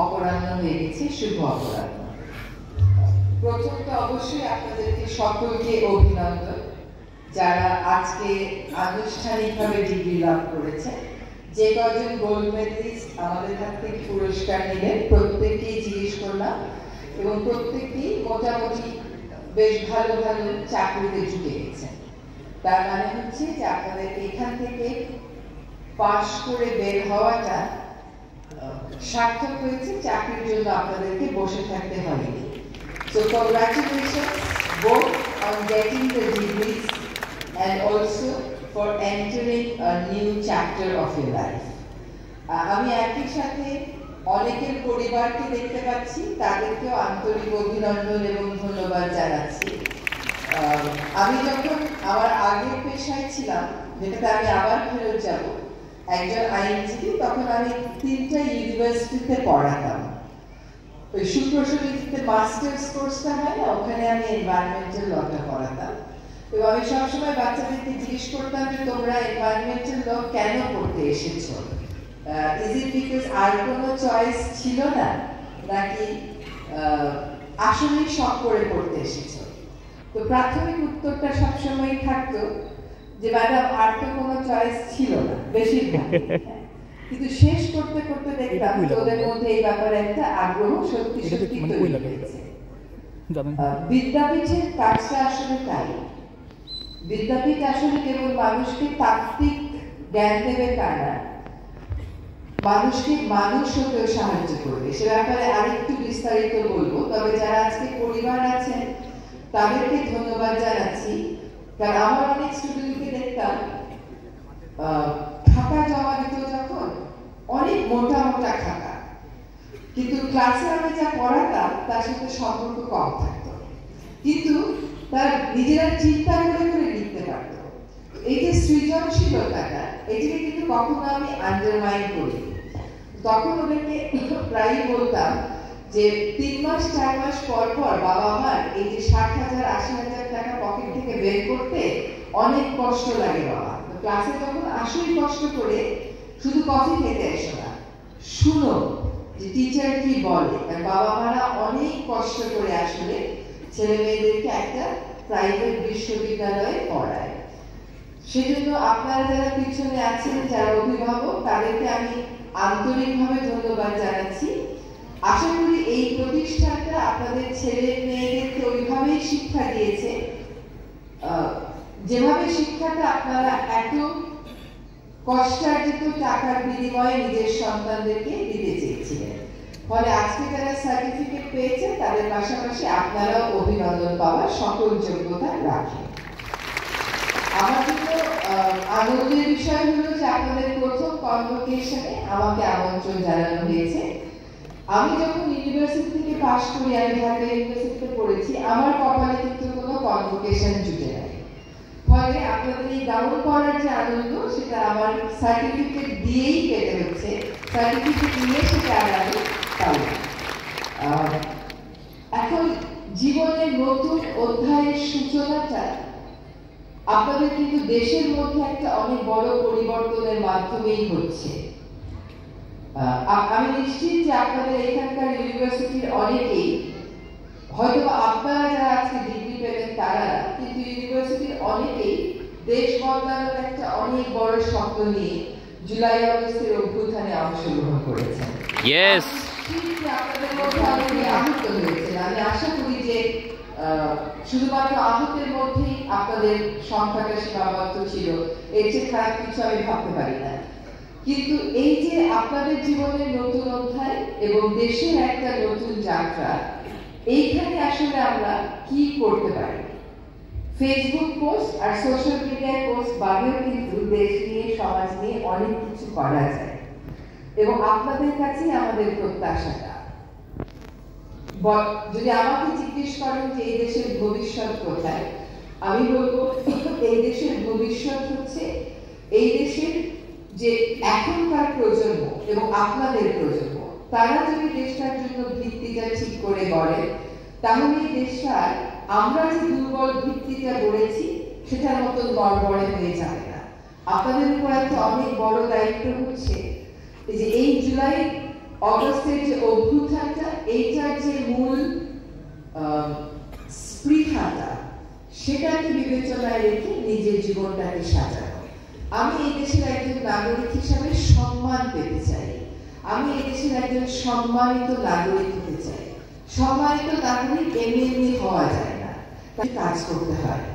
অপরাহ্ন হয়ে গেছে, শুভ অপরাহ্ন। প্রথমত অবশ্যই আপনাদেরকে সকলকে অভিনন্দন যারা আজকে আনুষ্ঠানিকভাবে ডিগ্রি লাভ করেছে। যে কজন গোল্ড মেডেলিস্ট আমাদের হাত থেকে পুরস্কার নিলেন প্রত্যেককেই জিজ্ঞেস করলাম এবং প্রত্যেককেই মোটামুটি বেশ ভালো ভালো চাকরিতে ঢুকে গেছেন। তার মানে হচ্ছে যে আপনাদের এখান থেকে পাশ করে বের হওয়াটা সার্থক হয়েছে, চাকরির জন্য আপনাদেরকে বসে থাকতে হয়নি। So congratulations both on getting the degrees and also for entering a new chapter of your life. আমি একই সাথে অনেকের পরিবারকে দেখতে পাচ্ছি, তাদেরকেও আন্তরিক অভিনন্দন এবং ধন্যবাদ জানাচ্ছি। আমি যখন আমার আগের পেশায় ছিলাম, যেটাতে আমি আবার ফেরত যাব, একজন আইনজীবী, তখন আমি 3টা ইউনিভার্সিটিতে পড়াতাম। ওই সুপ্রসলিতে মাস্টার্স কোর্সটা হয় না, ওখানে আমি এনভায়রনমেন্টাল লটা পড়াতাম। এবং আমি সবসময় বাচ্চাদেরকে জিজ্ঞেস করতাম যে তোমরা এনভায়রনমেন্টাল ল কেন পড়তে এসেছো? ইজ ইট বিকজ আর কোনো চয়েস ছিল না, নাকি আসলেই শখ করে পড়তে এসেছো? তো প্রাথমিক উত্তরটা সবসময় থাকতো যে ম্যাডাম আর তো কোনো চয়েস ছিল না, বেশিরভাগ। কিন্তু শেষ করতে করতে দেখলাম ওদের মধ্যে এই ব্যাপারে একটা আগ্রহ সত্যি সত্যি তৈরি হয়েছে। বিদ্যাপীঠের কাজটা আসলে তাই। বিদ্যাপীঠ আসলে কেবল মানুষকে তাত্ত্বিক জ্ঞান দেবে তা না, মানুষকে মানুষ হতেও সাহায্য করবে। সে ব্যাপারে আরেকটু বিস্তারিত বলবো, তবে যারা আজকে পরিবার আছেন তাদেরকে ধন্যবাদ জানাচ্ছি। কারণ আমার অনেক স্টুডেন্টকে দেখতাম খাতা জমা দিত যখন, অনেক মোটা মোটা খাতা, কিন্তু ক্লাসে আমি যা পড়াতাম তার সাথে সম্পর্ক কম থাকতো, কিন্তু তার নিজেরা চিন্তা করে করে লিখতে পারতো। এই যে সৃজনশীলতাটা, এটিকে কিন্তু কখনো আমি আন্ডারমাইন করি। তখন ওদেরকে প্রায়ই বলতাম যে 3 মাস 4 মাস পর পর বাবা মার এই যে 60,000 80,000 টাকা পকেট থেকে বের করতে অনেক কষ্ট লাগে বাবা। তো ক্লাসে যখন আসলেই কষ্ট করে শুধু কফি খেতে এসো না, শুনো যে টিচার কি বলে। বাবা মারা অনেক কষ্ট করে আসলে ছেলে মেয়েদেরকে একটা প্রাইভেট বিশ্ববিদ্যালয়ে পড়ায়। সেজন্য আপনারা যারা পিছনে আছেন, যারা অভিভাবক, তাদেরকে আমি আন্তরিকভাবে ধন্যবাদ জানাচ্ছি। আশা করি এই প্রতিষ্ঠানটা আপনাদের ছেলে মেয়েদেরকে ওইভাবেই শিক্ষা দিয়েছে যেভাবে শিক্ষাটা আপনারা এত কষ্টার্জিত টাকার বিনিময়ে নিজের সন্তানদেরকে দিতে চেয়েছিলেন। ফলে আজকে যারা সার্টিফিকেট পেয়েছে তাদের পাশাপাশি আপনারাও অভিনন্দন পাওয়ার সকল যোগ্যতা রাখেন। আমার জন্য আনন্দের বিষয় হলো যে আপনাদের প্রথম কনভোকেশনে আমাকে আমন্ত্রণ জানানো হয়েছে। আমি যখন ইউনিভার্সিটি থেকে পাশ করি, আমি ঢাকা ইউনিভার্সিটিতে পড়েছি, আমার কপালে কিন্তু কোনো কনভোকেশন জুটে নাই। ফলে আপনাদের এই গাউন পরার যে আনন্দ, সেটা আমার সার্টিফিকেট দিয়েই পেতে হচ্ছে। সার্টিফিকেট নিয়ে সেটা আর আমি পাই না। এখন জীবনের নতুন অধ্যায়ের সূচনাটা আপনাদের কিন্তু দেশের মধ্যে একটা অনেক বড় পরিবর্তনের মাধ্যমেই হচ্ছে। আমি নিশ্চিত যে আপনাদের এখানকার ইউনিভার্সিটির অনেকেই, হয়তো আপনারা যারা আজকে ডিগ্রি পেলেন তারা, কিন্তু ইউনিভার্সিটির অনেকেই দেশ বদলানোর একটা অনেক বড় স্বপ্ন নিয়ে জুলাই আগস্টের অভ্যুত্থানে অংশগ্রহণ করেছেন। আপনাদের মধ্যে অনেকে আহত হয়েছেন। আমি আশা করি যে শুধুমাত্র আহতের মধ্যেই আপনাদের সংখ্যাটা সীমাবদ্ধ ছিল, এর চেয়ে খারাপ কিছু আমি ভাবতে পারি না। কিন্তু এই যে আপনাদের জীবনের নতুন অধ্যায় এবং দেশের একটা নতুন যাত্রা, এইখানে আসলে আমরা কি করতে পারি? ফেসবুক পোস্ট আর সোশ্যাল মিডিয়ায় পোস্ট বাদেও কিন্তু দেশ নিয়ে, সমাজ নিয়ে অনেক কিছু করা যায় এবং আপনাদের কাছেই আমাদের প্রত্যাশাটা। যদি আমাকে জিজ্ঞেস করেন যে এই দেশের ভবিষ্যৎ কোথায়, আমি বলবো এই দেশের ভবিষ্যৎ হচ্ছে এই দেশের যে এখনকার প্রজন্ম এবং আপনাদের প্রজন্ম, তারা যদি দেশটার জন্য ভিত্তিটা ঠিক করে গড়ে, তাহলে এই দেশটা আমরা যে দুর্বল ভিত্তিটা গড়েছি সেটার মতন গড়বড়ে হয়ে যাবে না। আপনাদের উপর একটা অনেক বড় দায়িত্ব হচ্ছে যে এই জুলাই অগস্টের যে অভ্যুত্থানটা, এইটার যে মূল স্পৃহাটা, সেটাকে বিবেচনায় রেখে নিজের জীবনটাকে সাজানো। আমি এই দেশের একজন নাগরিক হিসাবে সম্মান পেতে চাই, আমি এই দেশের একজন সম্মানিত নাগরিক হতে চাই। সম্মানিত নাগরিক এমনি এমনি হওয়া যায় না, তাই কাজ করতে হয়।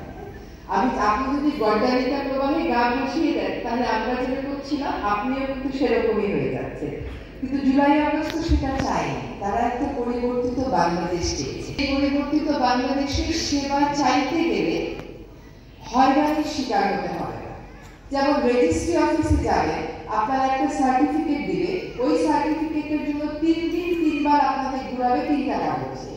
আপনি যদি গড্ডালিকা প্রবাহে গা ভাসিয়ে দেন, তাহলে আমরা যেটা করছিলাম আপনিও কিন্তু সেরকমই হয়ে যাচ্ছে। কিন্তু জুলাই আগস্ট সেটা চায়নি, তারা একটা পরিবর্তিত বাংলাদেশ চেয়েছে। এই পরিবর্তিত বাংলাদেশের সেবা চাইতে গেলে হয়রানির শিকার হতে হবে না। যেমন রেজিস্ট্রি অফিসে যাবেন, আপনার একটা সার্টিফিকেট দিবে, ওই সার্টিফিকেটের জন্য 3 দিন 3 বার আপনাকে ঘুরাবে 3টা কাগজে।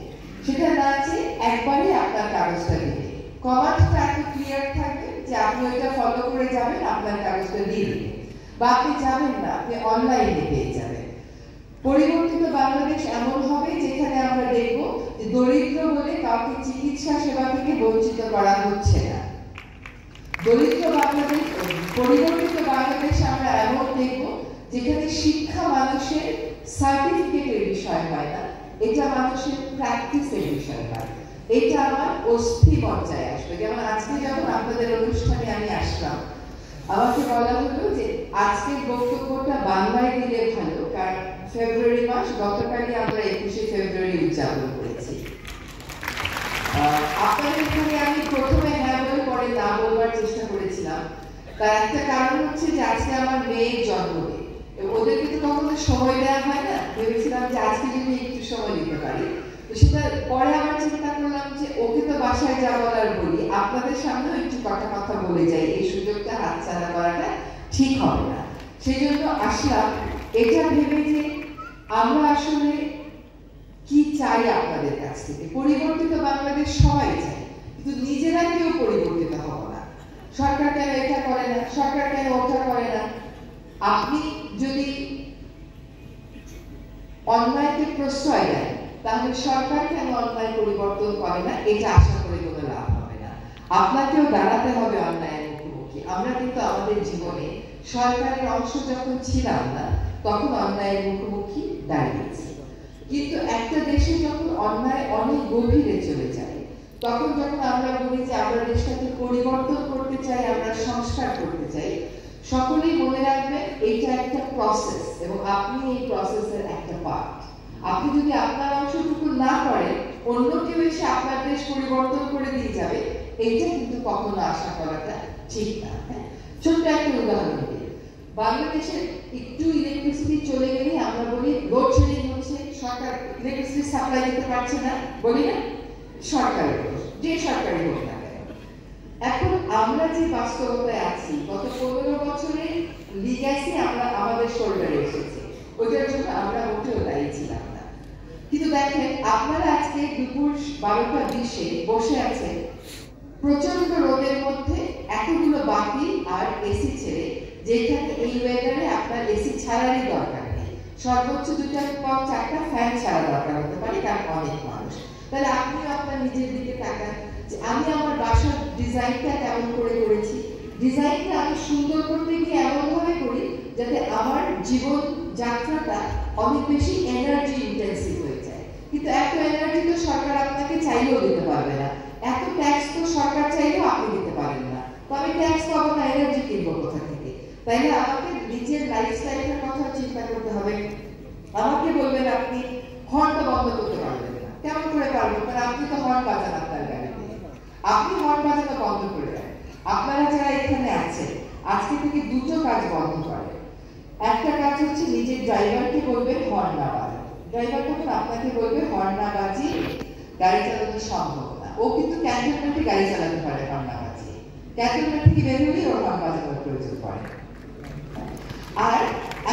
সেটা না চেয়ে একবারই আপনার কাগজটা দিবে। কমান্ডটা এত ক্লিয়ার থাকবে যে আপনি ওইটা ফলো করে যাবেন, আপনার কাগজটা দিয়ে দিবেন। বা আপনি যাবেন না, আপনি অনলাইনে পেয়ে যাবেন। পরিবর্তিত বাংলাদেশ এমন হবে যেখানে আমরা দেখব যে দরিদ্র বলে কাউকে চিকিৎসা সেবা থেকে বঞ্চিত করা হচ্ছে না। দরিদ্র বাংলাদেশ, পরিবর্তিত বাংলাদেশ আমরা এমন দেখব যেখানে শিক্ষা মানুষের সার্টিফিকেটের বিষয় হয় না, এটা মানুষের প্র্যাকটিসের বিষয় হয়। এটা আমার অস্থি পর্যায়ে আসবে। যেমন আজকে যখন আপনাদের অনুষ্ঠানে আমি আসলাম, আমাকে বলা হলো যে আজকের বক্তব্যটা বাংলায় দিলে ভালো, কারণ ফেব্রুয়ারি মাস, গতকালই আমরা 21শে ফেব্রুয়ারি উদযাপন করেছি। আপনাদের এখানে আমি প্রথমে হ্যাঁ বলে পরে না বলবার চেষ্টা করেছিলাম। তার একটা কারণ হচ্ছে যে আজকে আমার মেয়ের জন্মদিন, ওদেরকে তো কখনো সময় দেওয়া হয় না। ভেবেছিলাম যে আজকে যদি একটু সময় দিতে পারি, তো সেটা পরে আবার চিন্তা করলাম যে ওকে তো বাসায় যা বলার বলি, আপনাদের সামনেও একটু কথা বলে যাই, এই সুযোগটা হাতছাড়া করাটা ঠিক হবে না। সেই জন্য আসলাম এটা ভেবে যে আমরা আসলে কি চাই আপনাদের কাছ থেকে। পরিবর্তিত বাংলাদেশ সবাই চাই, কিন্তু নিজেরা কেউ পরিবর্তিত হবো না। সরকার কেন এটা করে না, সরকার কেন ওটা করে না। আপনি যদি অন্যায়কে প্রশ্রয় দেন, তাহলে সরকার কেন অন্যায় পরিবর্তন করে না, এটা আশা করে কোনো লাভ হবে না। আপনাকেও দাঁড়াতে হবে অন্যায়ের মুখোমুখি। আমরা কিন্তু আমাদের জীবনে সরকারের অংশ যখন ছিলাম না, তখন অন্যায়ের মুখোমুখি দাঁড়িয়েছি। কিন্তু একটা দেশে যখন অন্যায় অনেক গভীরে চলে যায়, তখন যখন আমরা বলি যে আমরা দেশটাকে পরিবর্তন করতে চাই, আমরা সংস্কার করতে চাই, সকলেই মনে রাখবেন এইটা একটা প্রসেস এবং আপনি এই প্রসেসের একটা পার্ট। আপনি যদি আপনার অংশটুকু না করেন, অন্য কেউ এসে আপনার দেশ পরিবর্তন করে দিয়ে যাবে, এইটা কিন্তু কখনো আশা করাটা ঠিক না। ছোট্ট একটা উদাহরণ দিই, বাংলাদেশে একটু ইলেকট্রিসিটি চলে গেলে আমরা বলি লোডশেডিং হচ্ছে, সরকার ইলেকট্রিসিটি সাপ্লাই দিতে পারছে না, বলি না? সরকারের দোষ, যে সরকারই হোক না কেন। এখন আমরা যে বাস্তবতায় আছি, গত 15 বছরে লিগ্যাসি আমরা আমাদের শোল্ডারে এসেছে, ওইটার জন্য আমরা মোটেও দায়ী ছিলাম না। কিন্তু দেখেন, আপনারা আজকে দুপুর 12টা 20-এ বসে আছেন প্রচন্ড রোদের মধ্যে, এতগুলো বাতি আর এসি ছেড়ে, যেখানে এই ওয়েদারে আপনার এসি ছাড়ারই দরকার নেই, সর্বোচ্চ 2টা বা 4টা ফ্যান ছাড়া দরকার হতে পারে, কারণ অনেক মানুষ। তাহলে আপনিও আপনার নিজের দিকে তাকান যে আমি আমার বাসার ডিজাইনটা কেমন করে করেছি। ডিজাইনটা আমি সুন্দর করতে গিয়ে এমনভাবে করি যাতে আমার জীবন যাত্রাটা অনেক বেশি এনার্জি ইন্টেন্সিভ হয়ে যায়। কিন্তু এত এনার্জি তো সরকার আপনাকে চাইলেও দিতে পারবে না, এত ট্যাক্স তো সরকার চাইলেও আপনি দিতে পারেন না। তো আমি ট্যাক্স পাবো না, এনার্জি কিনবো কোথা থেকে? তাইলে আমাকে নিজের লাইফস্টাইলের কথা চিন্তা করতে হবে। আমাকে বলবেন আপনি হর্নটা বন্ধ করতে পারবেন না, কেমন করে পারবেন? কারণ আপনি তো হর্ন বাজান আপনার গাড়িতে, আপনি হর্ন বাজানো বন্ধ করে দেন। আপনারা যারা এখানে আছেন, আজকে থেকে 2টো কাজ বন্ধ করেন। একটা কাজ হচ্ছে নিজের ড্রাইভারকে বলবেন হর্ন না বাজান। ড্রাইভার তখন আপনাকে বলবে হর্ন না বাজিয়ে গাড়ি চালানো সম্ভব না। ও কিন্তু ক্যান্টনমেন্টে গাড়ি চালাতে পারে হর্ন না বাজিয়ে, ক্যান্টনমেন্ট থেকে বের হলেই ওর হর্ন বাজানোর প্রয়োজন পড়ে। আর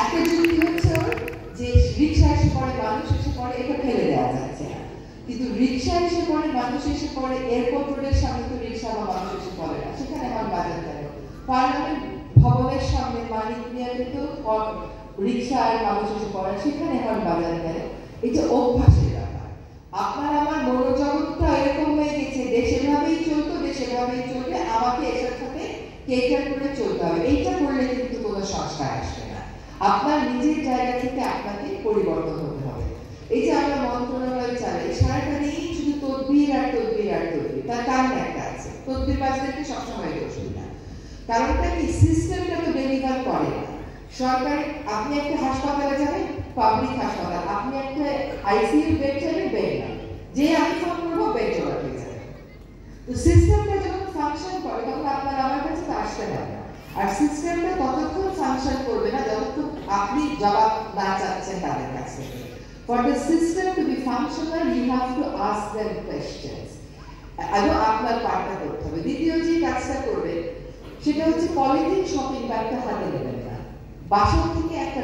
একটা যুক্তি হচ্ছে ওর যে রিক্সা এসে পড়ে, মানুষ এসে পড়ে, এটা ফেলে দেওয়া যাচ্ছে না। কিন্তু রিক্সা এসে পড়ে, মানুষ এসে পড়ে, এয়ারপোর্ট রোডের সামনে তো রিক্সা বা মানুষ এসে পড়ে না, সেখানে হর্ন বাজাতে হবে। পার্লামেন্ট ভবনের সামনে মানিক মিয়াতে তো রিক্সা আর মানুষ এসে পড়ে, সেখানে হর্ন বাজাতে হবে। এটা অভ্যাসের ব্যাপার। আপনার আমার মনোজগৎটা এরকম হয়ে গেছে, দেশের ভাবেই চলতো, দেশের ভাবেই চলবে, আমাকে এটার সাথে কেটার করে চলতে হবে। এইটা করলে কিন্তু কোনো সংস্কার আসবে না। আপনার নিজের জায়গা থেকে আপনাকে পরিবর্তন হতে হবে। এই যে আমরা মন্ত্রণালয় চালাই, সারাটা দিন শুধু তদবির আর তদবির আর তদবির, তার কারণ একটা আছে। তদবির বাজদেরকে সবসময় দোষ দিই না, কারণটা কি সিস্টেমটা তো ডেলিভার করে না। সরকার, আপনি একটা হাসপাতালে যাবেন, পাবলিক হাসপাতাল, আপনি একটা আইসিইউ বেড চাইবেন, বেড না, যে আমি ফোন করবো বেড জোগাড় হয়ে যাবে। তো সিস্টেমটা যখন ফাংশন করে তখন আপনার আমার কাছে তো আসতে হবে না। আর সিস্টেমটা ততক্ষণ ফাংশন করবে না যতক্ষণ আপনি জবাব না চাচ্ছেন তাদের কাছে। For the system to be functional, you have to ask them questions. আগে আপনার পার্টটা করতে হবে। দ্বিতীয় যে কাজটা করবে সেটা হচ্ছে পলিথিন শপিং ব্যাগটা হাতে নেবেন না, বাসা থেকে একটা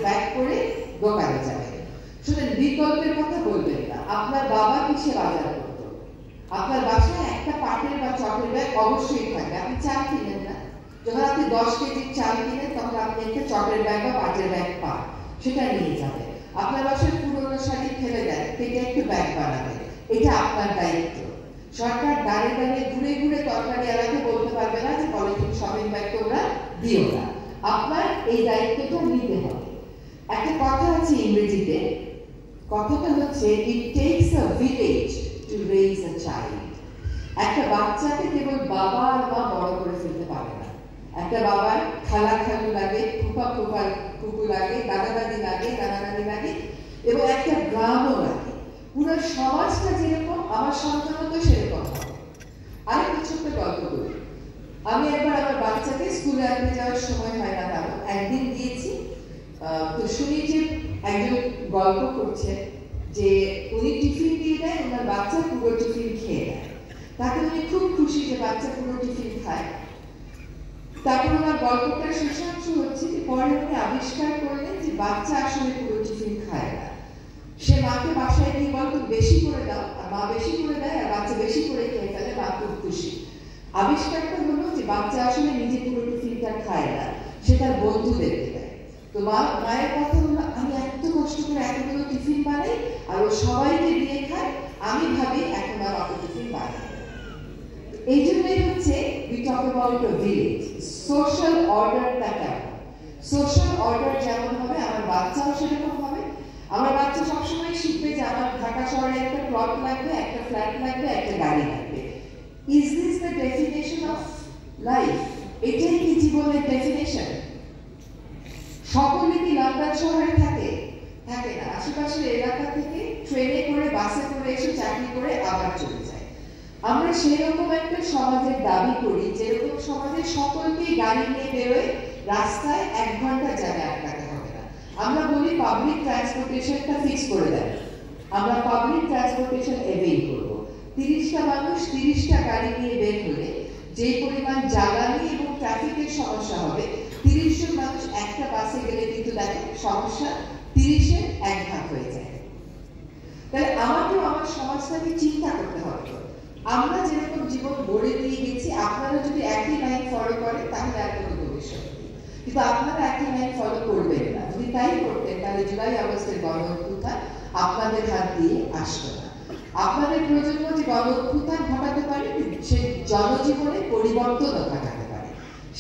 ব্যাগ করে দোকানে যাবেন। শুনেন, বিকল্পের কথা বলবেন না। আপনার বাবা কিসে বাজার করতো? আপনার বাসায় একটা পাটের বা চটের ব্যাগ অবশ্যই থাকবে। আপনি চাল কিনেন না, যখন আপনি 10 কেজি চাল কিনেন তখন আপনি একটা চটের ব্যাগ বা পাটের ব্যাগ পান, সেটা নিয়ে যাবেন। আপনার বাসায় পুরোনো শাড়ি ফেলে দেন, থেকে একটু ব্যাগ বানাবেন, এটা আপনার দায়িত্ব। সরকার দাঁড়িয়ে দাঁড়িয়ে ঘুরে ঘুরে তরকারি এলাকে বলতে পারবে না যে পলিথিন শপিং ব্যাগ তোমরা দিও না। আপনার এই দায়িত্বটা নিতে হবে। একটা কথা আছে ইংরেজিতে, কথাটা হচ্ছে ইট tax a village to raise a child. একটা বাচ্চাকে কেবল বাবা আর মা বড় করে ফেলতে পারে না। একটা বাবার খালা খালু লাগে, ফুপা ফুপু লাগে, দাদা দাদি লাগে, নানা নানি লাগে, এবং একটা গ্রামও লাগে। পুরো সমাজটা যেরকম, আমার সন্তানও তো সেরকম হবে। আরেকটা ছোট্ট গল্প করি। আমি একবার আমার বাচ্চাকে স্কুলে আনতে যাওয়ার সময় হয় না, কারণ একদিন গিয়েছি, তো শুনি যে একজন গল্প করছে যে উনি টিফিন দিয়ে দেয়, ওনার বাচ্চা পুরো টিফিন খেয়ে নেয়। তাতে উনি খুব খুশি যে বাচ্চা পুরো টিফিন খায়। তারপর ওনার গল্পটার শেষাংশ হচ্ছে যে পরে উনি আবিষ্কার করলেন যে বাচ্চা আসলে পুরো টিফিন খায় না। সে মাকে বাসায় গিয়ে বলতো বেশি করে দাও, আর মা বেশি করে দেয়, আর বাচ্চা বেশি করে খেয়ে ফেলে, মা খুব খুশি। আবিষ্কারটা হলো যে বাচ্চা আসলে নিজে পুরো টিফিনটা খায় না, সে তার বন্ধুদেরকে দেয়। তো মায়ের কথা হলো, আমি এত কষ্ট করে এতগুলো টিফিন বানাই আর ও সবাইকে দিয়ে খায়, আমি ভাবি এখন আর অত টিফিন বানাই। এই জন্যই হচ্ছে we talk about a village. Social orderটা কেমন? সোশ্যাল অর্ডার যেমন হবে আমার বাচ্চাও সেরকম হবে। আমার বাচ্চা সবসময় শিখবে যে আমার ঢাকা শহরে একটা প্লট লাগবে, একটা ফ্ল্যাট লাগবে, একটা গাড়ি লাগবে। Is this the definition of life? এটাই কি জীবনের ডেফিনেশন? সকলে কি লন্ডন শহরে থাকে? থাকে না। আশেপাশের এলাকা থেকে ট্রেনে করে, বাসে করে এসে চাকরি করে আবার চলে যায়। আমরা সেরকম একটা সমাজের দাবি করি যেরকম সমাজের সকলকে গাড়ি নিয়ে বেরোয়, রাস্তায় 1 ঘন্টা জায়গা আটকাতে হবে না। আমরা বলি পাবলিক ট্রান্সপোর্টেশনটা ফিক্স করে দেন, আমরা পাবলিক ট্রান্সপোর্টেশন এভেইল করবো। 30টা মানুষ 30টা গাড়ি নিয়ে বের হলে যে পরিমাণ জ্বালানি এবং ট্রাফিকের সমস্যা হবে, 30 জন মানুষ একটা বাসে গেলে কিন্তু দেখেন সমস্যা 30-এর 1 ভাগ হয়ে যায়। তাহলে আমাকেও আমার সমাজটাকে চিন্তা করতে হবে। আমরা যেরকম জীবন গড়ে দিয়ে গেছি, আপনারা যদি একই লাইন ফলো করেন তাহলে একদম ভবিষ্যৎ, কিন্তু আপনারা একই লাইন ফলো করবেন না। যদি তাই করতেন তাহলে জুলাই আগস্টের গণ-অভ্যুত্থান আপনাদের হাত দিয়ে আসতো না। আপনাদের প্রজন্ম যে গণ-অভ্যুত্থান ঘটাতে পারে, সে জনজীবনে পরিবর্তনও ঘটাতে পারে।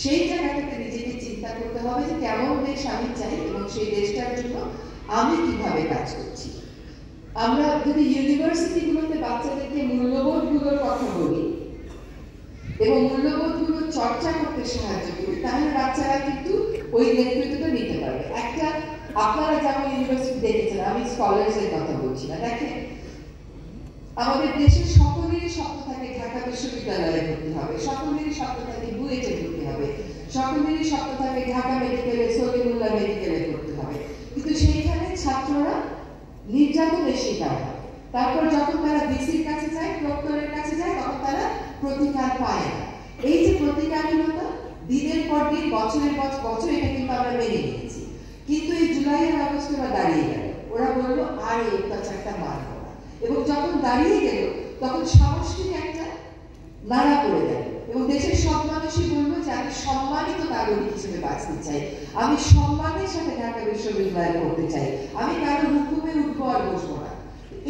সেই জায়গা থেকে নিজেকে চিন্তা করতে হবে যে কেমন দেশ আমি চাই এবং সেই দেশটার জন্য আমি কিভাবে কাজ করছি। আমরা যদি ইউনিভার্সিটিগুলোতে বাচ্চাদেরকে মূল্যবোধগুলোর কথা বলি এবং মূল্যবোধগুলো চর্চা করতে সাহায্য করি, তাহলে বাচ্চারা কিন্তু ওই নেতৃত্বটা নিতে পারবে। একটা, আপনারা যেমন ইউনিভার্সিটি দেখেছেন, আমি স্কলার্সের কথা বলছি না, দেখেন আমাদের দেশের সকলেরই স্বপ্ন থাকে ঢাকা বিশ্ববিদ্যালয়ে ভর্তি হবে, সকলেরই স্বপ্ন থাকে বুয়েটে ভর্তি হবে, সকলেরই স্বপ্ন থাকে ঢাকা মেডিকেলে, সলিমুল্লাহ মেডিকেলে ভর্তি হবে, কিন্তু সেইখানে ছাত্ররা নির্যাতনের শিকার হয়। তারপর যখন তারা ভিসির কাছে যায়, প্রক্টরের কাছে যায়, তখন তারা প্রতিকার পায় না। এই যে প্রতিকারহীনতা দিনের পর দিন, বছরের পর বছর, এটা কিন্তু আমরা মেনে নিয়েছি। কিন্তু এই জুলাই আর আগস্টে ওরা দাঁড়িয়ে গেল, ওরা বললো আর এই অত্যাচারটা মানব না। এবং যখন দাঁড়িয়ে গেল তখন সাংস্কৃতিক একটা নাড়া পড়ে গেল এবং দেশের সব মানুষই বলবো যে আমি সম্মানিত নাগরিক হিসেবে বাঁচতে চাই, আমি সম্মানের সাথে ঢাকা বিশ্ববিদ্যালয়ে পড়তে চাই, আমি কারো হুকুমে উঠবো আর বসবো না।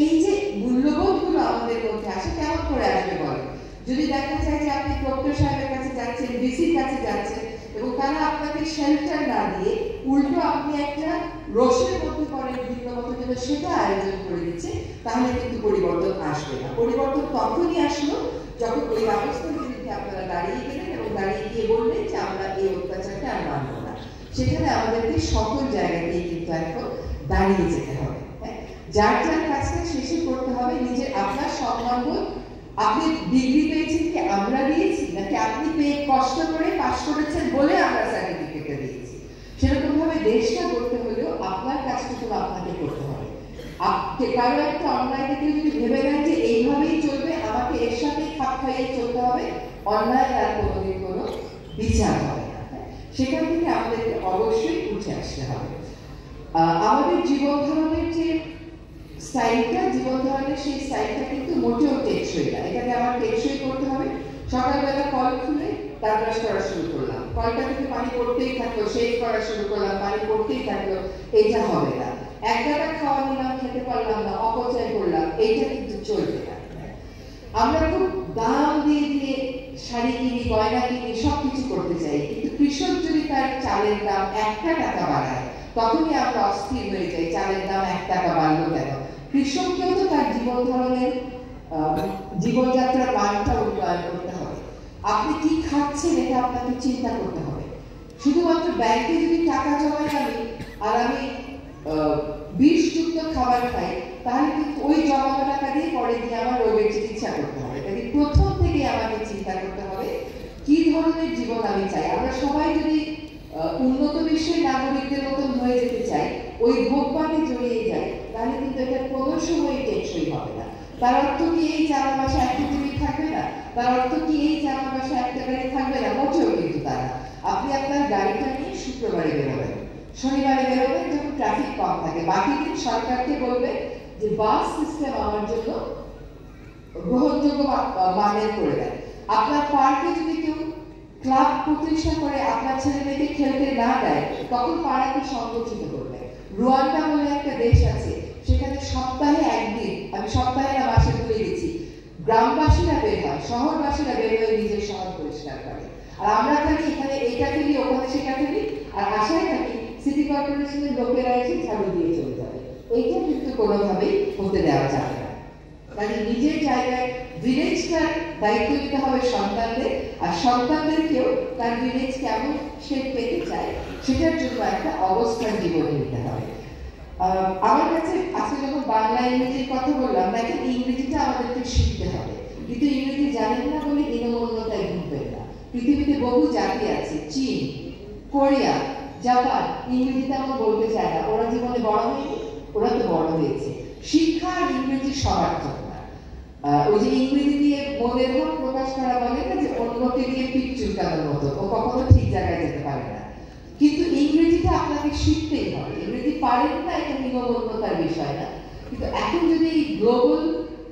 এই যে মূল্যবোধগুলো আমাদের মধ্যে আসে, কেমন করে আসবে বলেন? যদি দেখা যায় যে আপনি প্রক্টর সাহেবের কাছে যাচ্ছেন, ভিসির কাছে যাচ্ছেন, এবং তারা আপনাকে শেল্টার না দিয়ে উল্টো আপনি একটা রোষের মধ্যে পড়েন ভিন্নমত জন্য সেটা আয়োজন করে দিচ্ছে, তাহলে কিন্তু পরিবর্তন আসবে না। পরিবর্তন তখনই আসলো যখন ওই ব্যবস্থার বিরুদ্ধে আপনারা দাঁড়িয়ে গেলেন এবং দাঁড়িয়ে গিয়ে বললেন যে আমরা এই অত্যাচারটা আর মানব না। সেখানে আমাদেরকে সকল জায়গাতেই কিন্তু এখন দাঁড়িয়ে যেতে হবে। যার যার কাজটা শেষে করতে হবে। নিজের আপনার সম্মানবোধ, আপনি ডিগ্রি পেয়েছেন কি আমরা দিয়েছি, নাকি আপনি পেয়ে কষ্ট করে পাস করেছেন বলে আমরা সার্টিফিকেটটা দিয়েছি, সেরকম ভাবে দেশটা করতে হলেও আপনার কাজটুকু আপনাকে করতে হবে। কারো একটা অন্যায় দেখে যদি ভেবে নেন যে এইভাবেই চলবে, আমাকে এর সাথে খাপ খাইয়ে চলতে হবে, অন্যায় আর কোনোদিন কোনো বিচার হবে না। সেখান থেকে আমাদেরকে অবশ্যই উঠে আসতে হবে। আমাদের জীবন ধারণের যে স্টাইলটা, জীবন ধারণের সেই স্টাইলটা কিন্তু মোটেও টেকসই না। এটাকে আমার টেকসই করতে হবে। সকালবেলা কল খুলে তার ব্রাশ করা শুরু করলাম, কলটা থেকে পানি পড়তেই থাকলো, শেভ করা শুরু করলাম, পানি পড়তেই থাকলো, এটা হবে না। এক গাদা খাওয়া নিলাম, খেতে পারলাম না, অপচয় করলাম, এইটা কিন্তু চলবে না। আমরা খুব দাম দিয়ে দিয়ে শাড়ি কিনি, গয়না কিনি, সবকিছু করতে চাই, কিন্তু কৃষক যদি তার চালের দাম 1 টাকা বাড়ায় তখনই আমরা অস্থির হয়ে যাই, চালের দাম 1 টাকা বাড়লো কেন? কৃষককেও তো তার জীবন ধরনের জীবনযাত্রার মানটা উন্নয়ন করতে হবে। আপনি কি খাচ্ছেন এটা আপনাকে চিন্তা করতে হবে। শুধুমাত্র ব্যাংকে যদি টাকা জমাই আর আমি বিষযুক্ত খাবার খাই, তাহলে কিন্তু ওই জমানো টাকা দিয়ে পরে দিয়ে আমার রোগের চিকিৎসা করতে হবে। তাই প্রথম থেকে আমাকে চিন্তা করতে হবে কি ধরনের জীবন আমি চাই। আমরা সবাই যদি উন্নত বিশ্বের নাগরিকদের মতন হয়ে যেতে চাই, ওই ভোগবাদে জড়িয়ে যাই, তাহলে কিন্তু এটা কোনো সময় টেকসই হবে না। তার অর্থ কি এই যে আমার বাসায় একটা টিভি থাকবে না? তার অর্থ কি এই যে আমার বাসায় একটা গাড়ি থাকবে না? মোটেও কিন্তু তা না। আপনি আপনার গাড়িটা নিয়ে শুক্রবারে বেরোবেন, শনিবারে বেরোবেন যখন ট্রাফিক কম থাকে, বাকি দিন সরকারকে বলবে যে বাস সিস্টেম আমার জন্য গ্রহণযোগ্য মানের করে দেয়। আপনার পার্কে যদি কেউ ক্লাব প্রতিষ্ঠা করে আপনার ছেলে মেয়েকে খেলতে না দেয়, তখন পাড়াকে সংগঠিত করবে। রুয়ান্ডা বলে একটা দেশ আছে, সেখানে সপ্তাহে একদিন, আমি সপ্তাহে না মাসে ভুলে গেছি, গ্রামবাসীরা বের হয়, শহরবাসীরা বের হয়ে নিজের শহর পরিষ্কার করে। আর আমরা খালি এখানে এটা ফেলি, ওখানে সেটা ফেলি, আর আশায় থাকি সিটি কর্পোরেশনের লোকেরা এসে ঝাড়ু দিয়ে চলে যাবে। এইটা কিন্তু কোনোভাবেই হতে দেওয়া যাবে না। মানে নিজের জায়গায় ভিলেজটার দায়িত্ব দিতে হবে সন্তানদের, আর সন্তানদেরকেও তার ভিলেজ কেমন শেপ পেতে চায় সেটার জন্য একটা অবস্থান জীবনে নিতে হবে। আমার কাছে আজকে যখন বাংলা ইংরেজির কথা বললাম, দেখেন ইংরেজিটা আমাদেরকে শিখতে হবে, কিন্তু ইংরেজি জানেন না বলে হীনমন্যতায় ভুগবেন না। পৃথিবীতে বহু জাতি আছে, চীন, কোরিয়া, জাপান, ইংরেজি তেমন বলতে চায় না। ওরা জীবনে বড় হয়নি, ওরা তো বড় হয়েছে। শিক্ষা আর ইংরেজি সবার জন্য। ওই যে ইংরেজি দিয়ে মনের ভাব প্রকাশ করা বলে না, যে অন্যকে দিয়ে পিঠ চুলকানোর মতো, ও কখনো ঠিক জায়গায় যেতে পারে না। কিন্তু ইংরেজিটা আপনাকে শিখতেই হবে। ইংরেজি পারেন না, এটা হীনমন্যতার বিষয় না। কিন্তু এখন যদি এই গ্লোবাল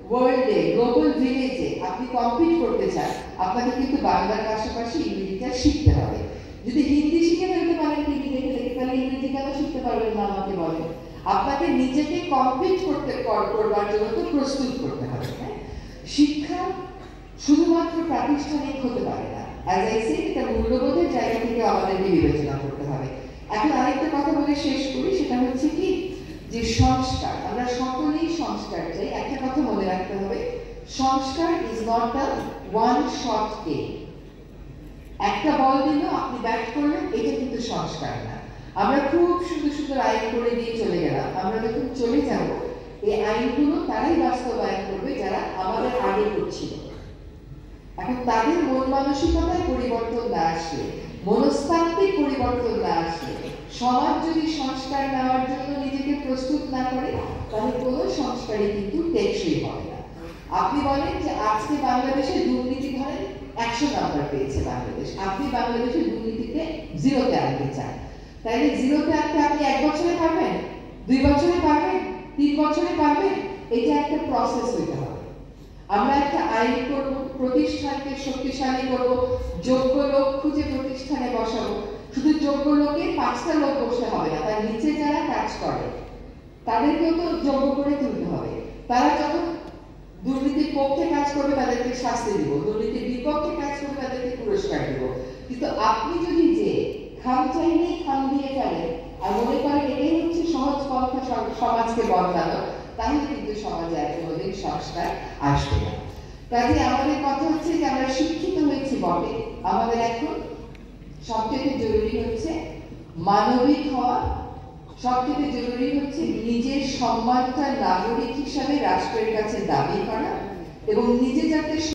ওয়ার্ল্ডে, গ্লোবাল ভিলেজে আপনি কম্পিট করতে চান, আপনাকে কিন্তু বাংলার পাশাপাশি ইংরেজিটা শিখতে হবে। যদি হিন্দি শিখে ফেলতে পারেন টিভি দেখে দেখে, তাহলে ইংরেজি কেন শিখতে পারবেন না আমাকে বলেন? আপনাকে নিজেকে কম্পিট করবার জন্য তো প্রস্তুত করতে হবে। শিক্ষা শুধুমাত্র প্রাতিষ্ঠানিক হতে পারে না। অ্যাজ আই সে, এটা মূল্যবোধের জায়গা থেকে আমাদেরকে বিবেচনা করতে হবে। এখন আরেকটা কথা বলে শেষ করি, সেটা হচ্ছে কি যে সংস্কার, আমরা সকলেই সংস্কার চাই। একটা কথা মনে রাখতে হবে, সংস্কার is not the one shot game. একটা বল দিল, আপনি ব্যাট করলেন, এটা কিন্তু সংস্কার না। আমরা খুব সুন্দর সুন্দর আইন করে দিয়ে চলে গেলাম, আমরা যখন চলে যাব এই আইনগুলো তারাই বাস্তবায়ন করবে যারা আমাদের আগে করছিল। এখন তাদের মন মানসিকতায় পরিবর্তন না আসলে, মনস্তাত্ত্বিক পরিবর্তন না আসলে, সমাজ যদি সংস্কার নেওয়ার জন্য নিজেকে প্রস্তুত না করে, তাহলে কোনো সংস্কারই কিন্তু টেকসই হবে না। আপনি বলেন যে আজকে বাংলাদেশে দুর্নীতি ধরেন 100 নাম্বার পেয়েছে বাংলাদেশ, আপনি বাংলাদেশের দুর্নীতিতে 0-তে আনতে চান, তাইলে 0-তে আনতে আপনি 1 বছরে পারবেন, 2 বছরে পারবেন, 3 বছরে পারবেন? এটা একটা প্রসেস হইতে হবে। আমরা একটা আইন করব, প্রতিষ্ঠানকে শক্তিশালী করব, যোগ্য লোক খুঁজে প্রতিষ্ঠানে বসাবো। শুধু যোগ্য লোকে 5টা লোক বসে হবে না, তার নিচে যারা কাজ করে তাদেরকেও তো যোগ্য করে তুলতে হবে। তারা যখন দুর্নীতির পক্ষে কাজ করবে তাদেরকে শাস্তি দিব, দুর্নীতির বিপক্ষে কাজ করবে তাদেরকে পুরস্কার দিব। কিন্তু আপনি যদি যে খাম চাইলেই খাম দিয়ে ফেলেন আর মনে করেন এটাই হচ্ছে সহজ পন্থা সমাজকে বদলানো, তাহলে কিন্তু সমাজে আর কোনোদিন সংস্কার আসবে না। কাজে আমাদের কথা হচ্ছে যে আমরা শিক্ষিত হয়েছি বটে, আমাদের এখন সবচেয়ে জরুরি হচ্ছে মানবিক হওয়া, সবচেয়ে জরুরি হচ্ছে নিজের সম্মানটা নাগরিক হিসাবে রাষ্ট্রের কাছে দাবি করা এবং নিজে যাতে